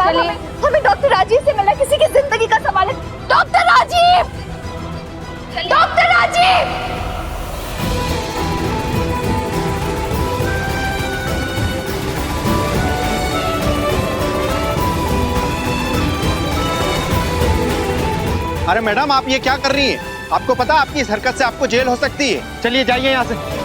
Ma'am हमें doctor Rajiv से मिलना, किसी की जिंदगी का सवाल है। Doctor Rajiv, doctor Rajiv. अरे मैडम, आप ये क्या कर रही हैं? आपको पता आपकी इस हरकत से आपको जेल हो सकती है। चलिए जाइए यहाँ से।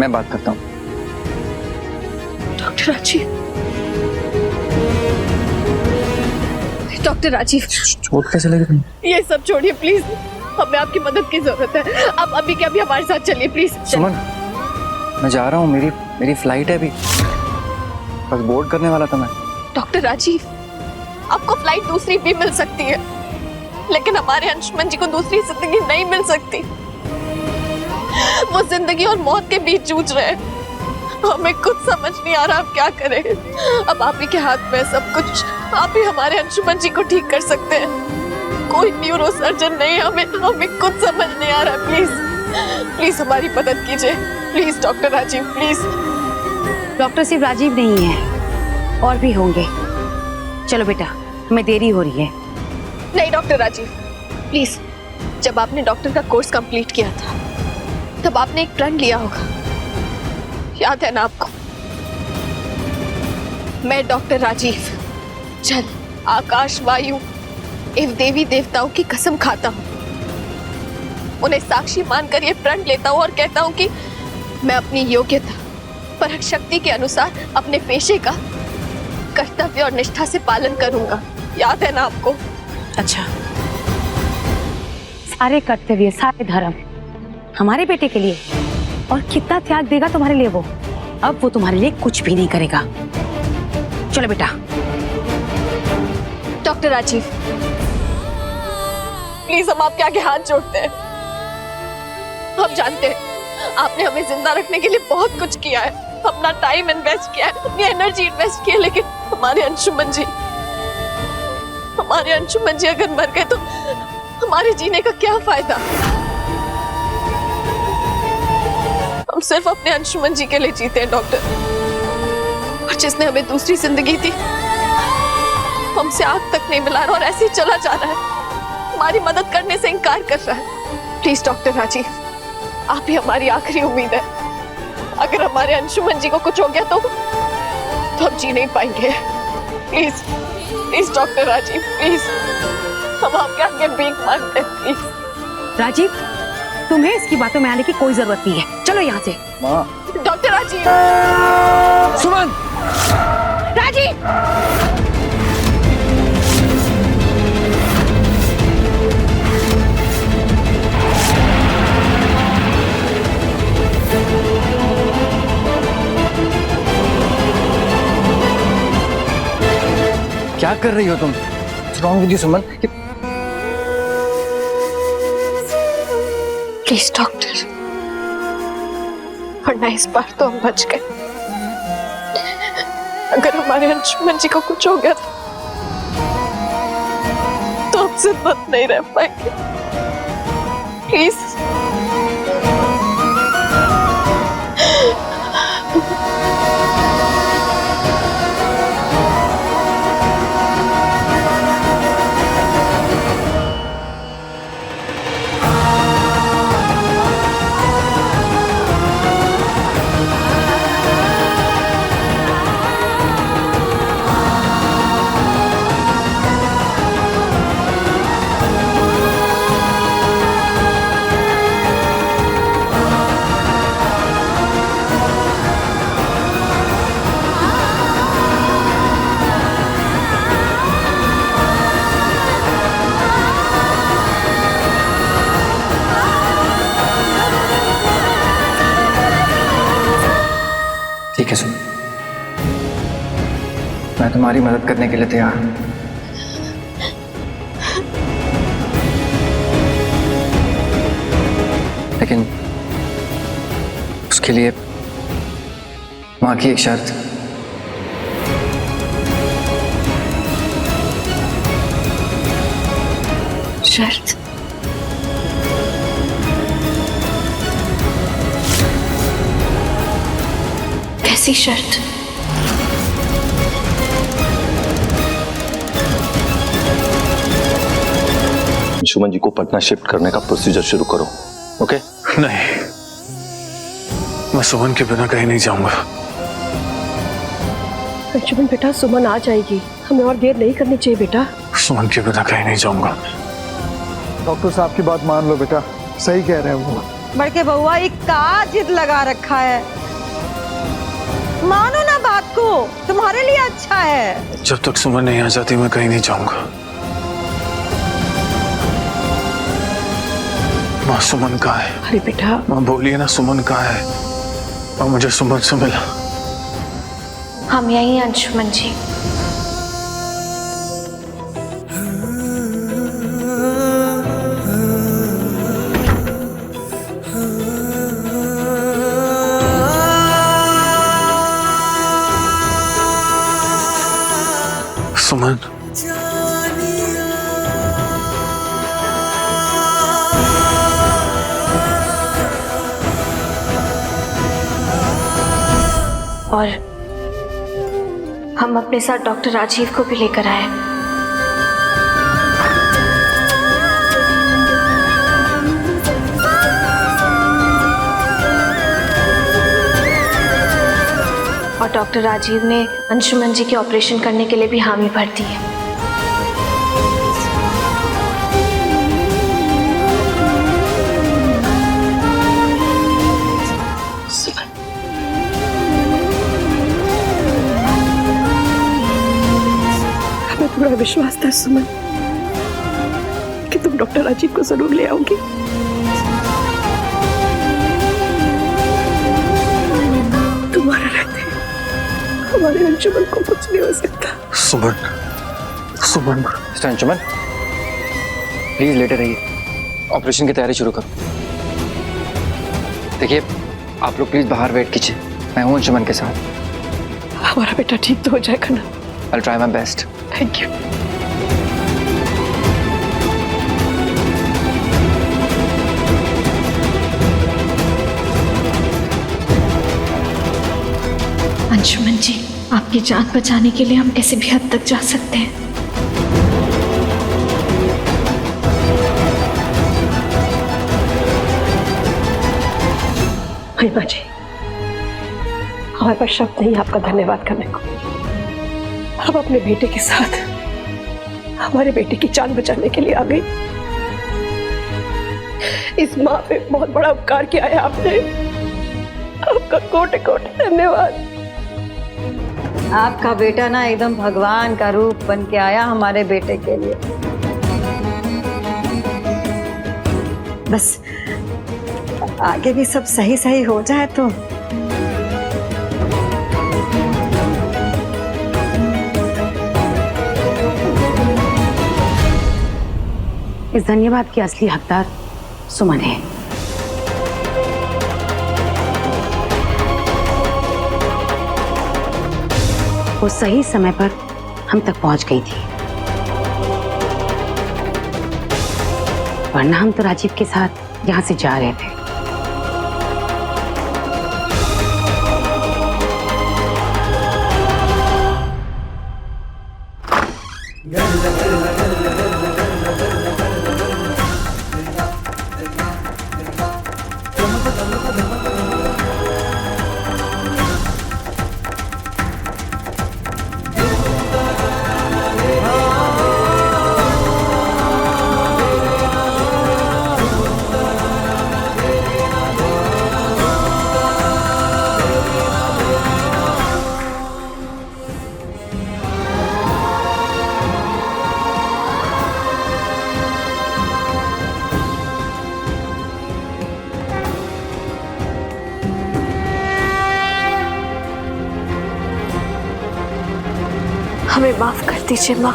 मैं बात करता हूँ। डॉक्टर राजीव, डॉक्टर राजीव, चोट कैसे लगी तुम्हें? ये सब छोड़िए प्लीज, हमें आपकी मदद की जरूरत है। आप अभी के अभी हमारे साथ चलिए प्लीज। सुमन, मैं जा रहा हूँ, मेरी फ्लाइट है अभी, बस बोर्ड करने वाला था मैं। डॉक्टर राजीव, आपको फ्लाइट दूसरी भी मिल सकती है, लेकिन हमारे अंशुमन जी को दूसरी जिंदगी नहीं मिल सकती। वो जिंदगी और मौत के बीच जूझ रहे हैं। हमें कुछ समझ नहीं आ रहा आप क्या करें। अब आप ही के हाथ में सब कुछ, आप ही हमारे अंशुमन जी को ठीक कर सकते हैं। कोई न्यूरो सर्जन नहीं, हमें कुछ समझ नहीं आ रहा। प्लीज प्लीज हमारी मदद कीजिए please doctor Rajiv, please. Doctor सिर्फ राजीव नहीं है, और भी होंगे। चलो बेटा, हमें देरी हो रही है। नहीं डॉक्टर राजीव प्लीज, जब आपने डॉक्टर का कोर्स कंप्लीट किया था तब आपने एक प्रण लिया होगा, याद है ना आपको? मैं डॉक्टर राजीव जल, आकाश, वायु एवं देवी देवताओं की कसम खाता हूँ, उन्हें साक्षी मानकर ये प्रण लेता हूँ और कहता हूँ कि मैं अपनी योग्यता, परख शक्ति के अनुसार अपने पेशे का कर्तव्य और निष्ठा से पालन करूंगा। याद है ना आपको? अच्छा, सारे कर्तव्य, सारे धर्म हमारे बेटे के लिए, और कितना त्याग देगा तुम्हारे लिए वो। अब वो तुम्हारे लिए कुछ भी नहीं करेगा। चलो बेटा। डॉक्टर राजीव प्लीज, हम आपके आगे हाथ जोड़ते हैं। हम जानते हैं आपने हमें जिंदा रखने के लिए बहुत कुछ किया है, अपना टाइम इन्वेस्ट किया है, अपनी एनर्जी इन्वेस्ट की है, लेकिन हमारे अंशुमन जी अगर मर गए तो हमारे जीने का क्या फायदा? हम सिर्फ अपने अंशुमन जी के लिए जीते हैं डॉक्टर, और जिसने हमें दूसरी जिंदगी दी हमसे आग तक नहीं मिला रहा और ऐसे ही चला जा रहा है, हमारी मदद करने से इनकार कर रहा है। प्लीज डॉक्टर राजीव, आप ही हमारी आखिरी उम्मीद है। अगर हमारे अंशुमन जी को कुछ हो गया तो हम जी नहीं पाएंगे। Please please doctor Rajiv please, हम आपके आगे भीख मांगते हैं प्लीज। राजीव, तुम्हें इसकी बातों में आने की कोई जरूरत नहीं है। चलो यहाँ से। माँ। डॉक्टर राजीव। सुमन। राजीव, क्या कर रही हो तुम? Wrong with you Suman? Please doctor, वरना इस बार तो हम बच गए। अगर हमारे अंशुमन जी को कुछ हो गया तो हम जिंदा नहीं रह पाएंगे। प्लीज। ठीक है सुन, मैं तुम्हारी मदद करने के लिए तैयार हूं, लेकिन उसके लिए मां की एक शर्त। शर्त? कैसी शर्त? अंशुमन जी को पटना शिफ्ट करने का प्रोसीजर शुरू करो। ओके? नहीं, मैं सुमन के बिना कहीं नहीं जाऊंगा। अंशुमन बेटा, सुमन आ जाएगी, हमें और देर नहीं करनी चाहिए बेटा। सुमन के बिना कहीं नहीं जाऊंगा। डॉक्टर साहब की बात मान लो बेटा, सही कह रहे हैं वो। बड़के बउआ एक का जिद लगा रखा है, मानो ना बात को, तुम्हारे लिए अच्छा है। जब तक सुमन नहीं आ जाती मैं कहीं नहीं जाऊंगा। माँ सुमन कहाँ है? अरे बेटा, माँ बोलिए ना सुमन कहाँ है? और मुझे सुमन से मिला। हम यही हैं अंशुमन जी। सुमन, और हम अपने साथ डॉक्टर राजीव को भी लेकर आए। और डॉक्टर राजीव ने अंशुमन जी के ऑपरेशन करने के लिए भी हामी भर दी है। हमें पूरा विश्वास था सुमन कि तुम डॉक्टर राजीव को जरूर ले आओगी। तुम्हारा रहते हमारे अंशुमन को कुछ नहीं हो सकता। सुमन, सुमन। मिस्टर अंशुमन, प्लीज लेटे रहिए, ऑपरेशन की तैयारी शुरू करो। देखिए, आप लोग प्लीज बाहर वेट कीजिए, मैं हूँ अंशुमन के साथ। हमारा बेटा ठीक तो हो जाएगा ना? I'll try my best. Thank you. Anshuman ji, आपकी जान बचाने के लिए हम किसी भी हद तक जा सकते हैं। महिमा जी, हमारे पास शब्द नहीं आपका धन्यवाद करने को। हम अपने बेटे के साथ हमारे बेटे की जान बचाने के लिए आ गई। इस माँ पे बहुत बड़ा उपकार किया है आपने, आपका कोटि कोटि धन्यवाद। आपका बेटा ना एकदम भगवान का रूप बन के आया हमारे बेटे के लिए। बस आगे भी सब सही सही हो जाए तो। इस धन्यवाद की असली हकदार सुमन है। वो सही समय पर हम तक पहुंच गई थी, वरना हम तो राजीव के साथ यहां से जा रहे थे। हमें माफ कर दीजिए माँ।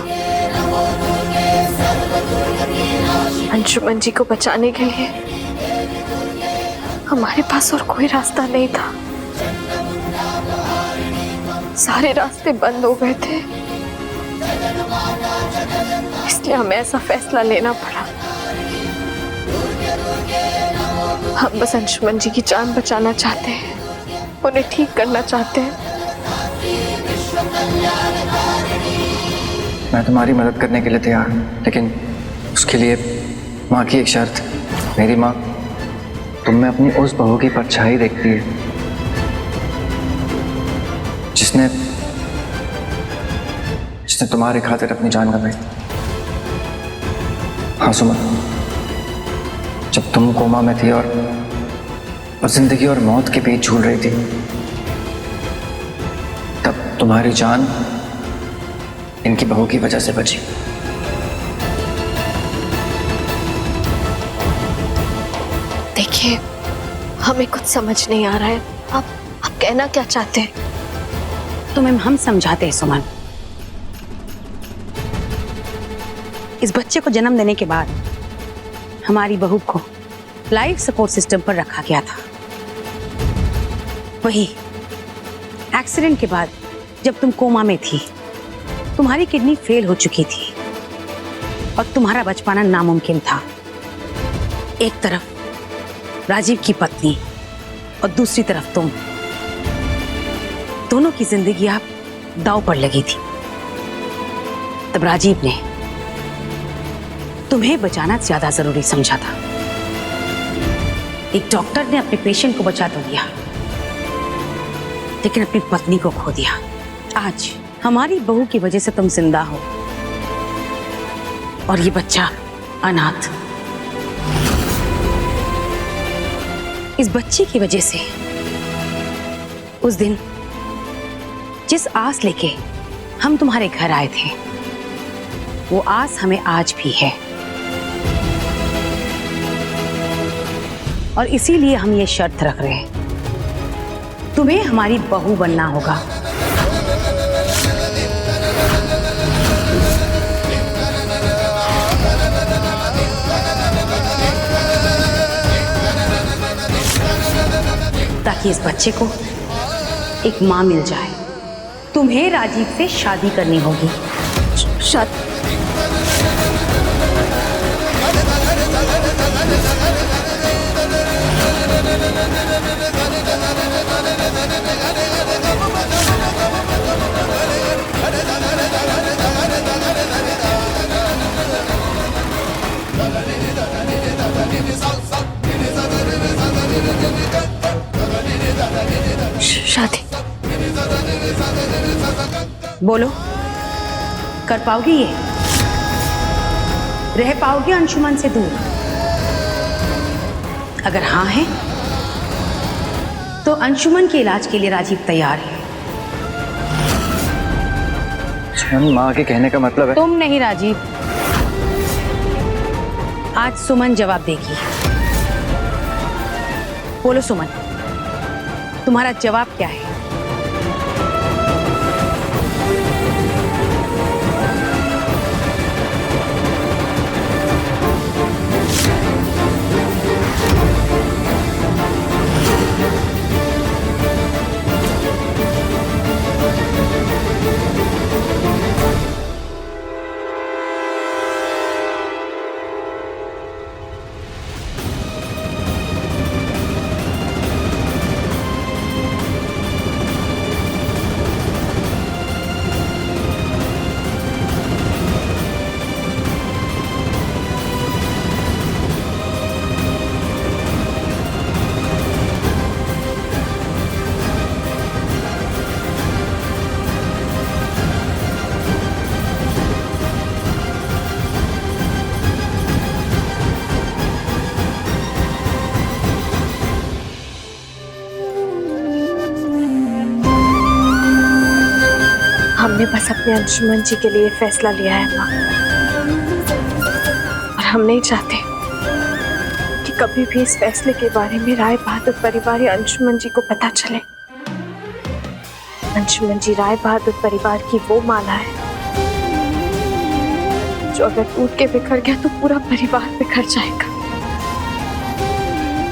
अंशुमन जी को बचाने के लिए हमारे पास और कोई रास्ता नहीं था। सारे रास्ते बंद हो गए थे, इसलिए हमें ऐसा फैसला लेना पड़ा। हम बस अंशुमन जी की जान बचाना चाहते हैं, उन्हें ठीक करना चाहते हैं। मैं तुम्हारी मदद करने के लिए तैयार हूँ, लेकिन उसके लिए माँ की एक शर्त। मेरी माँ तुम में अपनी उस बहू की परछाई देखती है जिसने तुम्हारे खातिर अपनी जान गंवाई। हाँ सुमन, जब तुम कोमा में थी और जिंदगी और मौत के बीच झूल रही थी, तब तुम्हारी जान इनकी बहू की वजह से बची। देखिए, हमें कुछ समझ नहीं आ रहा है। आप कहना क्या चाहते हैं? तुम्हें हम समझाते हैं सुमन। इस बच्चे को जन्म देने के बाद हमारी बहू को लाइफ सपोर्ट सिस्टम पर रखा गया था। वही एक्सीडेंट के बाद जब तुम कोमा में थी, तुम्हारी किडनी फेल हो चुकी थी और तुम्हारा बच पाना नामुमकिन था। एक तरफ राजीव की पत्नी और दूसरी तरफ तुम, दोनों की जिंदगी आप दांव पर लगी थी। तब राजीव ने तुम्हें बचाना ज्यादा जरूरी समझा था। एक डॉक्टर ने अपने पेशेंट को बचा तो दिया, लेकिन अपनी पत्नी को खो दिया। आज हमारी बहू की वजह से तुम जिंदा हो और ये बच्चा अनाथ। इस बच्चे की वजह से उस दिन जिस आस लेके हम तुम्हारे घर आए थे, वो आस हमें आज भी है। और इसीलिए हम ये शर्त रख रहे हैं, तुम्हें हमारी बहू बनना होगा। ताकि इस बच्चे को एक मां मिल जाए। तुम्हें राजीव से शादी करनी होगी। शादी? शादी? बोलो, कर पाओगी ये? रह पाओगे अंशुमन से दूर? अगर हाँ है तो अंशुमन के इलाज के लिए राजीव तैयार है। सुमन, माँ के कहने का मतलब है? तुम नहीं राजीव, आज सुमन जवाब देगी। बोलो सुमन, तुम्हारा जवाब क्या है? हमने बस अपने अंशुमन जी के लिए फैसला लिया है माँ, और हम नहीं चाहते कि कभी भी इस फैसले के बारे में राय बहादुर परिवार या अंशुमन जी को पता चले। अंशुमन जी राय बहादुर परिवार की वो माला है जो अगर टूट के बिखर गया तो पूरा परिवार बिखर जाएगा।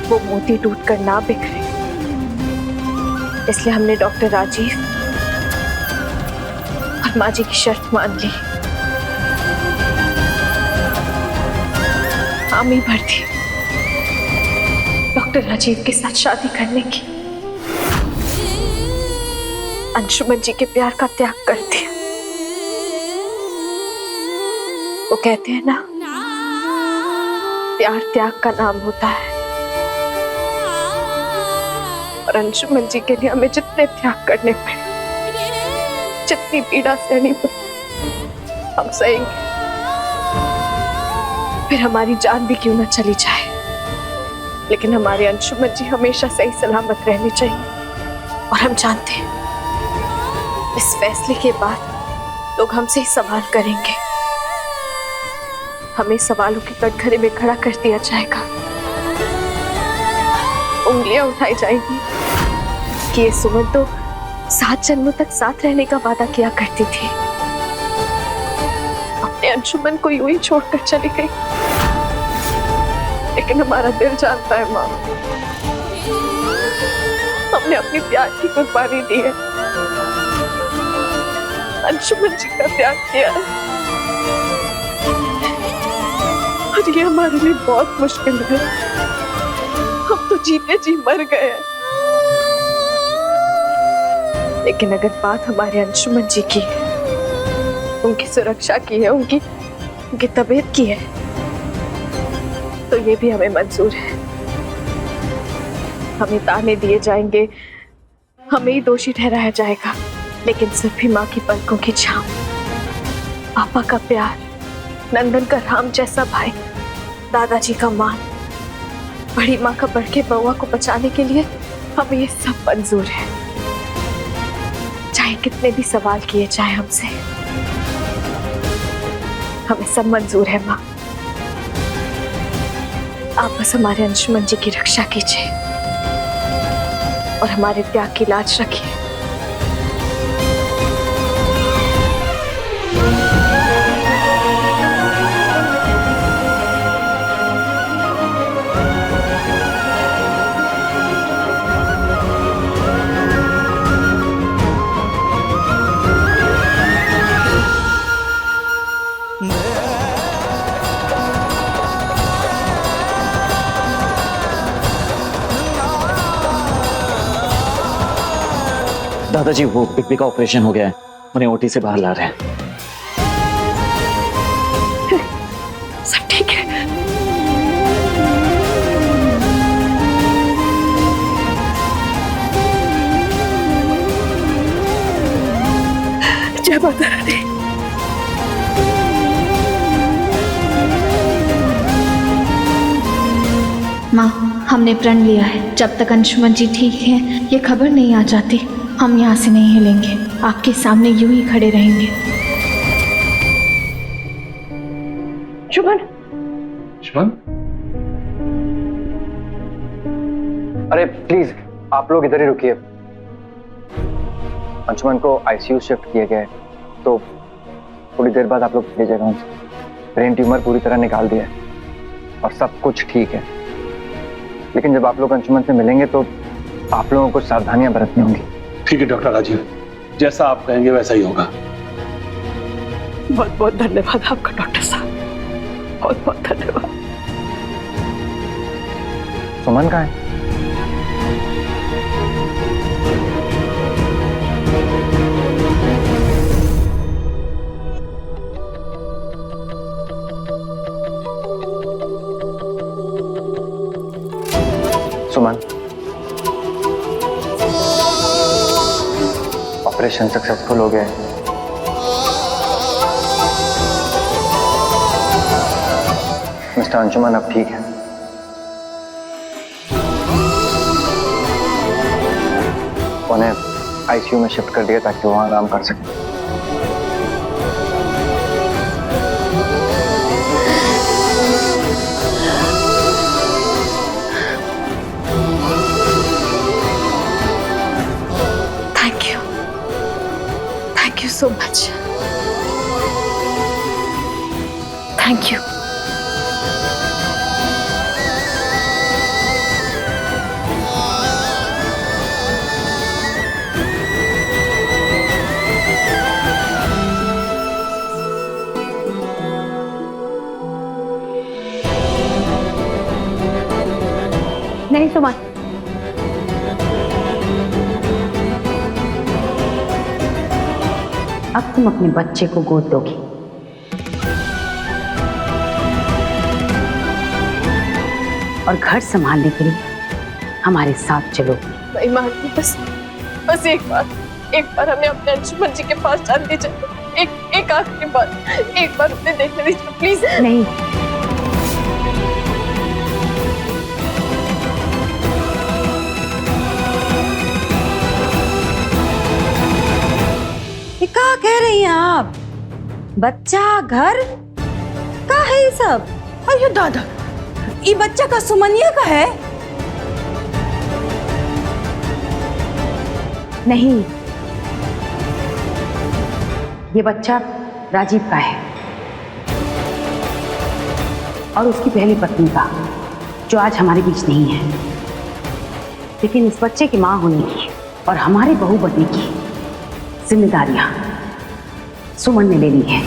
वो मोती टूट कर ना बिखरे, इसलिए हमने डॉक्टर राजीव और माँ जी की शर्त मान ली। हामी भर दी डॉक्टर राजीव के साथ शादी करने की, अंशुमन जी के प्यार का त्याग कर दिया। वो कहते हैं ना, प्यार त्याग का नाम होता है। और अंशुमन जी के लिए हमें जितने त्याग करने पड़े, जितनी पीड़ा सहनी पड़े, हम सहेंगे। फिर हमारी जान भी क्यों ना चली जाए, लेकिन हमारे अंशुमन जी हमेशा सही सलामत रहनी चाहिए। और हम जानते हैं इस फैसले के बाद लोग हमसे ही सवाल करेंगे, हमें सवालों के कटघरे में खड़ा कर दिया जाएगा। उंगलियां उठाई जाएंगी कि ये सुमन तो 7 जन्मों तक साथ रहने का वादा किया करती थी, अपने अंशुमन को यूं ही छोड़कर चली गई। लेकिन हमारा दिल जानता है माँ, हमने अपनी प्यार की कुर्बानी दी है, अंशुमन जी का त्याग किया है। और ये हमारे लिए बहुत मुश्किल है। हम तो जीते जी मर गए हैं। लेकिन अगर बात हमारे अंशुमन जी की है, उनकी सुरक्षा की है, उनकी तबीयत की है, तो ये भी हमें मंजूर है। हमें ताने दिए जाएंगे, हमें ही दोषी ठहराया जाएगा, लेकिन सिर्फ भी माँ की पलकों की छांव, पापा का प्यार, नंदन का राम जैसा भाई, दादाजी का मान, बड़ी माँ का बढ़ के बउआ को बचाने के लिए हमें ये सब मंजूर है। चाहे कितने भी सवाल किए जाए हमसे, हमें सब मंजूर है माँ। आप बस हमारे अंशुमन जी की रक्षा कीजिए और हमारे त्याग की लाज रखिए। दादाजी, वो पिप्पी का ऑपरेशन हो गया है, उन्हें ओटी से बाहर ला रहे हैं। सब ठीक है? जय माता रानी। माँ, हमने प्रण लिया है, जब तक अंशुमन जी ठीक हैं, ये खबर नहीं आ जाती, हम यहाँ से नहीं हिलेंगे। आपके सामने यूं ही खड़े रहेंगे। शुभन, शुभन, अरे प्लीज आप लोग इधर ही रुकिए। अंशुमन को आईसीयू शिफ्ट किया गया है, तो थोड़ी देर बाद आप लोग भेजेगा उनसे। ब्रेन ट्यूमर पूरी तरह निकाल दिया है और सब कुछ ठीक है। लेकिन जब आप लोग अंशुमन से मिलेंगे तो आप लोगों को सावधानियां बरतनी होंगी। ठीक है डॉक्टर राजीव, जैसा आप कहेंगे वैसा ही होगा। बहुत बहुत धन्यवाद आपका डॉक्टर साहब, बहुत बहुत धन्यवाद। सुमन कहाँ है? सुमन, ऑपरेशन सक्सेसफुल हो गया है। मिस्टर अंशुमन अब ठीक है। उन्हें आईसीयू में शिफ्ट कर दिया ताकि वो आराम कर सके। Thank you so much. Thank you. नहीं सुमन, अब तुम अपने बच्चे को गोद दोगी। और घर संभालने के लिए हमारे साथ चलो। नहीं मानती, बस एक बार हमें अपने अंशुमन जी के पास जान दीजिए। एक आखिरी बार, एक बार उन्हें देखने दीजिए प्लीज। नहीं, ये क्या कह रही हैं आप? बच्चा, घर का है ये सब? अयो दादा, ये बच्चा का सुमनिया का है? नहीं, ये बच्चा राजीव का है और उसकी पहली पत्नी का, जो आज हमारे बीच नहीं है। लेकिन इस बच्चे की मां होने की और हमारे बहू बनने की जिम्मेदारियां सुमन ने ले ली है।